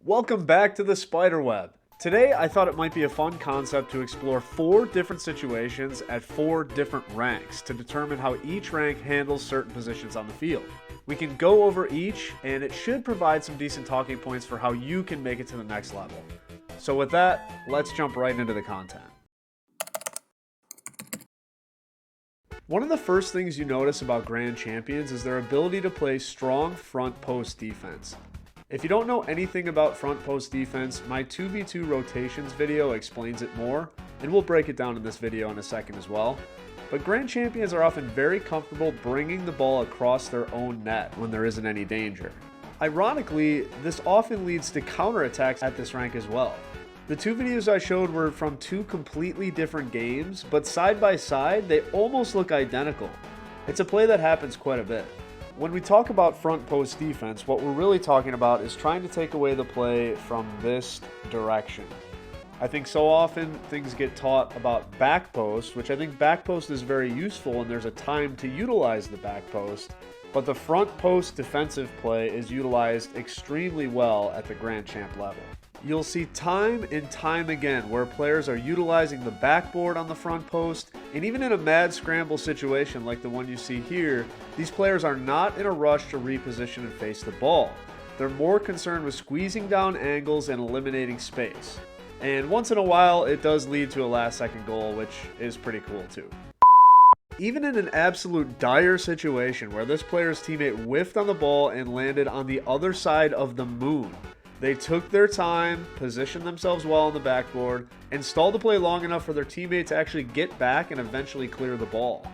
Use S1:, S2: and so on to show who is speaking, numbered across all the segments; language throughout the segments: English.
S1: Welcome back to the Spiderweb. Today I thought it might be a fun concept to explore 4 different situations at 4 different ranks to determine how each rank handles certain positions on the field. We can go over each, and it should provide some decent talking points for how you can make it to the next level. So with that, let's jump right into the content. One of the first things you notice about Grand Champions is their ability to play strong front post defense. If you don't know anything about front post defense, my 2v2 rotations video explains it more, and we'll break it down in this video in a second as well. But Grand Champions are often very comfortable bringing the ball across their own net when there isn't any danger. Ironically, this often leads to counterattacks at this rank as well. The 2 videos I showed were from 2 completely different games, but side by side, they almost look identical. It's a play that happens quite a bit. When we talk about front post defense, what we're really talking about is trying to take away the play from this direction. I think so often things get taught about back post, which I think back post is very useful and there's a time to utilize the back post, but the front post defensive play is utilized extremely well at the Grand Champ level. You'll see time and time again where players are utilizing the backboard on the front post, and even in a mad scramble situation like the one you see here, these players are not in a rush to reposition and face the ball. They're more concerned with squeezing down angles and eliminating space. And once in a while, it does lead to a last-second goal, which is pretty cool too. Even in an absolute dire situation where this player's teammate whiffed on the ball and landed on the other side of the moon, they took their time, positioned themselves well on the backboard, and stalled the play long enough for their teammate to actually get back and eventually clear the ball.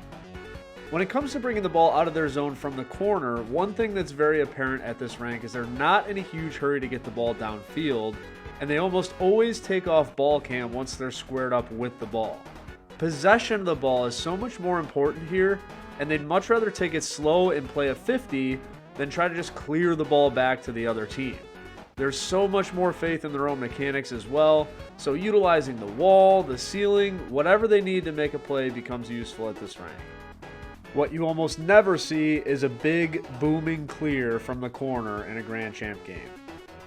S1: When it comes to bringing the ball out of their zone from the corner, one thing that's very apparent at this rank is they're not in a huge hurry to get the ball downfield, and they almost always take off ball cam once they're squared up with the ball. Possession of the ball is so much more important here, and they'd much rather take it slow and play a 50 than try to just clear the ball back to the other team. There's so much more faith in their own mechanics as well, so utilizing the wall, the ceiling, whatever they need to make a play becomes useful at this rank. What you almost never see is a big booming clear from the corner in a Grand Champ game.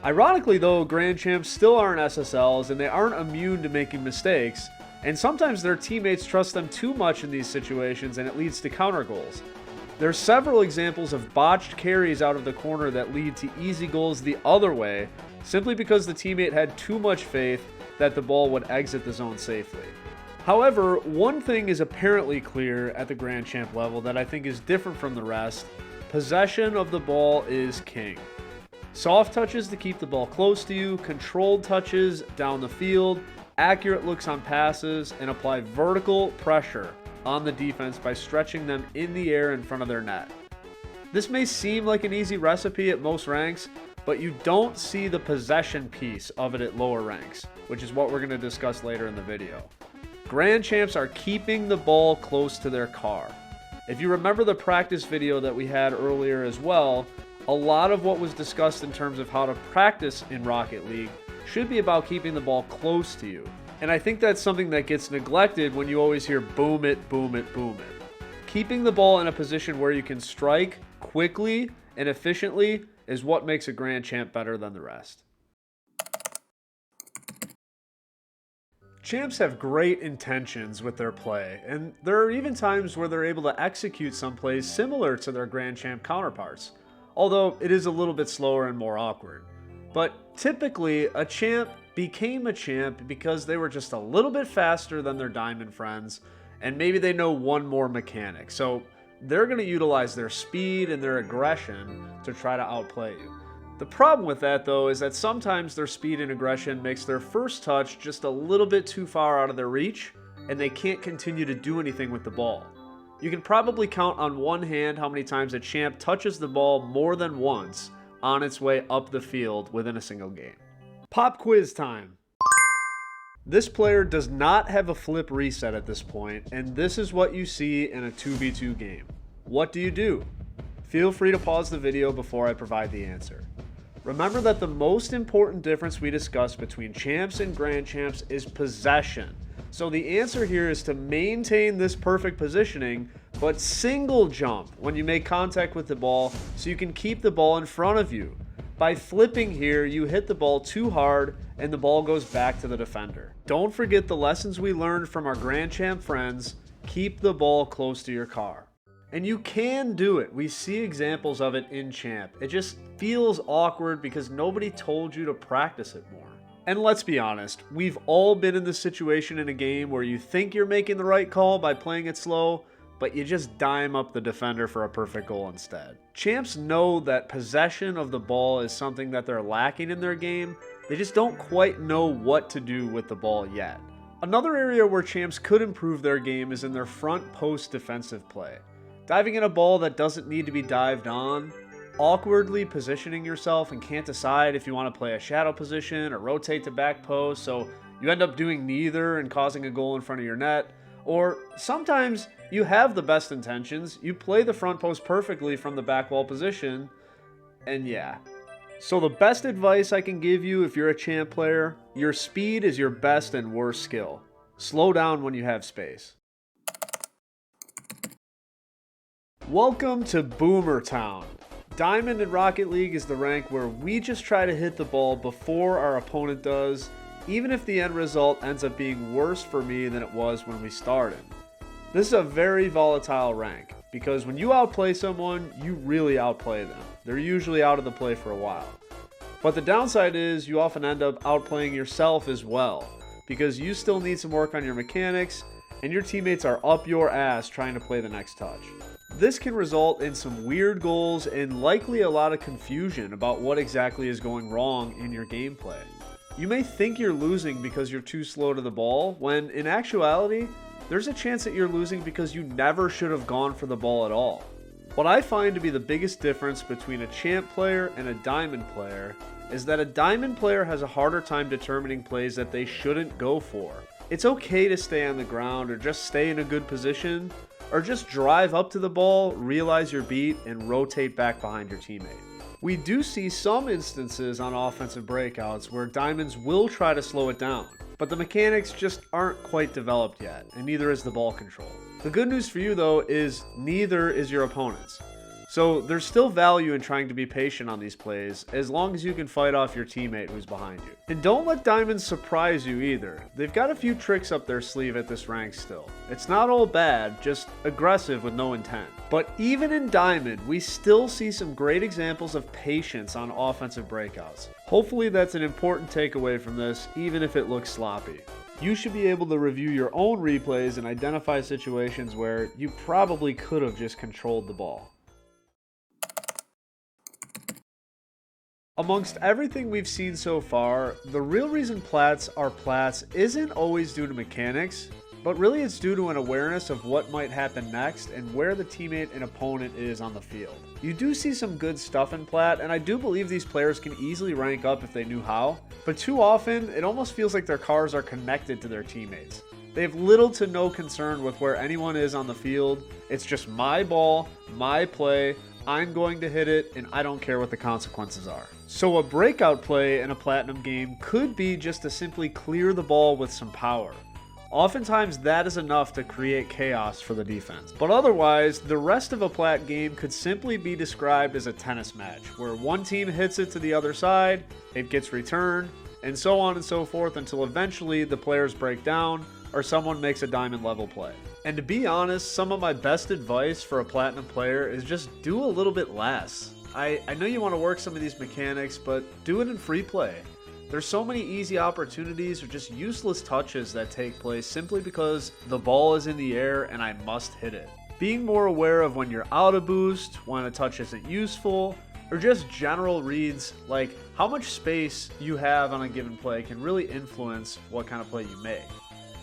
S1: Ironically though, Grand Champs still aren't SSLs and they aren't immune to making mistakes, and sometimes their teammates trust them too much in these situations and it leads to counter goals. There's several examples of botched carries out of the corner that lead to easy goals the other way, simply because the teammate had too much faith that the ball would exit the zone safely. However, one thing is apparently clear at the Grand Champ level that I think is different from the rest: possession of the ball is king. Soft touches to keep the ball close to you, controlled touches down the field, accurate looks on passes, and apply vertical pressure on the defense by stretching them in the air in front of their net. This may seem like an easy recipe at most ranks, but you don't see the possession piece of it at lower ranks, which is what we're going to discuss later in the video. Grand Champs are keeping the ball close to their car. If you remember the practice video that we had earlier as well, a lot of what was discussed in terms of how to practice in Rocket League should be about keeping the ball close to you. And I think that's something that gets neglected when you always hear boom it, boom it, boom it. Keeping the ball in a position where you can strike quickly and efficiently is what makes a Grand Champ better than the rest. Champs have great intentions with their play, and there are even times where they're able to execute some plays similar to their Grand Champ counterparts, although it is a little bit slower and more awkward. But typically, a champ became a champ because they were just a little bit faster than their diamond friends, and maybe they know one more mechanic. So they're going to utilize their speed and their aggression to try to outplay you. The problem with that though is that sometimes their speed and aggression makes their first touch just a little bit too far out of their reach, and they can't continue to do anything with the ball. You can probably count on one hand how many times a champ touches the ball more than once on its way up the field within a single game. Pop quiz time. This player does not have a flip reset at this point, and this is what you see in a 2v2 game. What do you do? Feel free to pause the video before I provide the answer. Remember that the most important difference we discussed between champs and Grand Champs is possession. So the answer here is to maintain this perfect positioning, but single jump when you make contact with the ball so you can keep the ball in front of you. By flipping here, you hit the ball too hard and the ball goes back to the defender. Don't forget the lessons we learned from our Grand Champ friends. Keep the ball close to your car. And you can do it. We see examples of it in Champ. It just feels awkward because nobody told you to practice it more. And let's be honest, we've all been in this situation in a game where you think you're making the right call by playing it slow, but you just dime up the defender for a perfect goal instead. Champs know that possession of the ball is something that they're lacking in their game. They just don't quite know what to do with the ball yet. Another area where champs could improve their game is in their front post defensive play. Diving in a ball that doesn't need to be dived on, awkwardly positioning yourself and can't decide if you want to play a shadow position or rotate to back post, so you end up doing neither and causing a goal in front of your net. Or sometimes you have the best intentions, you play the front post perfectly from the back wall position, and yeah. So the best advice I can give you if you're a champ player, your speed is your best and worst skill. Slow down when you have space. Welcome to Boomer Town. Diamond in Rocket League is the rank where we just try to hit the ball before our opponent does, even if the end result ends up being worse for me than it was when we started. This is a very volatile rank, because when you outplay someone, you really outplay them. They're usually out of the play for a while. But the downside is you often end up outplaying yourself as well, because you still need some work on your mechanics, and your teammates are up your ass trying to play the next touch. This can result in some weird goals and likely a lot of confusion about what exactly is going wrong in your gameplay. You may think you're losing because you're too slow to the ball, when in actuality, there's a chance that you're losing because you never should have gone for the ball at all. What I find to be the biggest difference between a champ player and a diamond player is that a diamond player has a harder time determining plays that they shouldn't go for. It's okay to stay on the ground or just stay in a good position, or just drive up to the ball, realize your beat, and rotate back behind your teammate. We do see some instances on offensive breakouts where diamonds will try to slow it down, but the mechanics just aren't quite developed yet, and neither is the ball control. The good news for you though is neither is your opponent's. So there's still value in trying to be patient on these plays, as long as you can fight off your teammate who's behind you. And don't let diamonds surprise you either. They've got a few tricks up their sleeve at this rank still. It's not all bad, just aggressive with no intent. But even in diamond, we still see some great examples of patience on offensive breakouts. Hopefully that's an important takeaway from this, even if it looks sloppy. You should be able to review your own replays and identify situations where you probably could have just controlled the ball. Amongst everything we've seen so far, the real reason plats are plats isn't always due to mechanics, but really it's due to an awareness of what might happen next and where the teammate and opponent is on the field. You do see some good stuff in plat, and I do believe these players can easily rank up if they knew how, but too often it almost feels like their cars are connected to their teammates. They have little to no concern with where anyone is on the field. It's just my ball, my play, I'm going to hit it, and I don't care what the consequences are. So a breakout play in a platinum game could be just to simply clear the ball with some power. Oftentimes that is enough to create chaos for the defense. But otherwise, the rest of a plat game could simply be described as a tennis match, where one team hits it to the other side, it gets returned, and so on and so forth until eventually the players break down or someone makes a diamond level play. And to be honest, some of my best advice for a platinum player is just do a little bit less. I know you want to work some of these mechanics, but do it in free play. There's so many easy opportunities or just useless touches that take place simply because the ball is in the air and I must hit it. Being more aware of when you're out of boost, when a touch isn't useful, or just general reads like how much space you have on a given play can really influence what kind of play you make.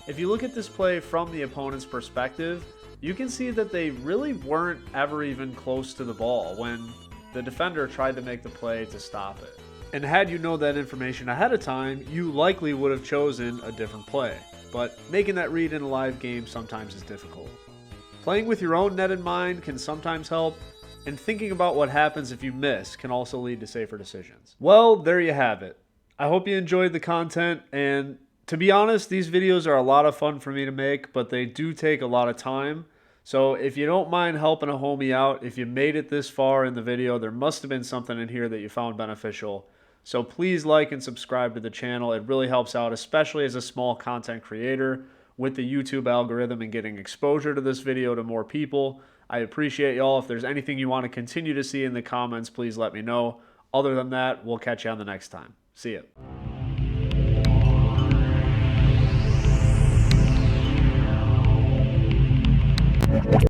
S1: If you look at this play from the opponent's perspective, you can see that they really weren't ever even close to the ball when the defender tried to make the play to stop it. And had you known that information ahead of time, you likely would have chosen a different play. But making that read in a live game sometimes is difficult. Playing with your own net in mind can sometimes help, and thinking about what happens if you miss can also lead to safer decisions. Well, there you have it. I hope you enjoyed the content, and to be honest, these videos are a lot of fun for me to make, but they do take a lot of time. So if you don't mind helping a homie out, if you made it this far in the video, there must have been something in here that you found beneficial. So please like and subscribe to the channel. It really helps out, especially as a small content creator with the YouTube algorithm and getting exposure to this video to more people. I appreciate y'all. If there's anything you want to continue to see in the comments, please let me know. Other than that, we'll catch you on the next time. See ya.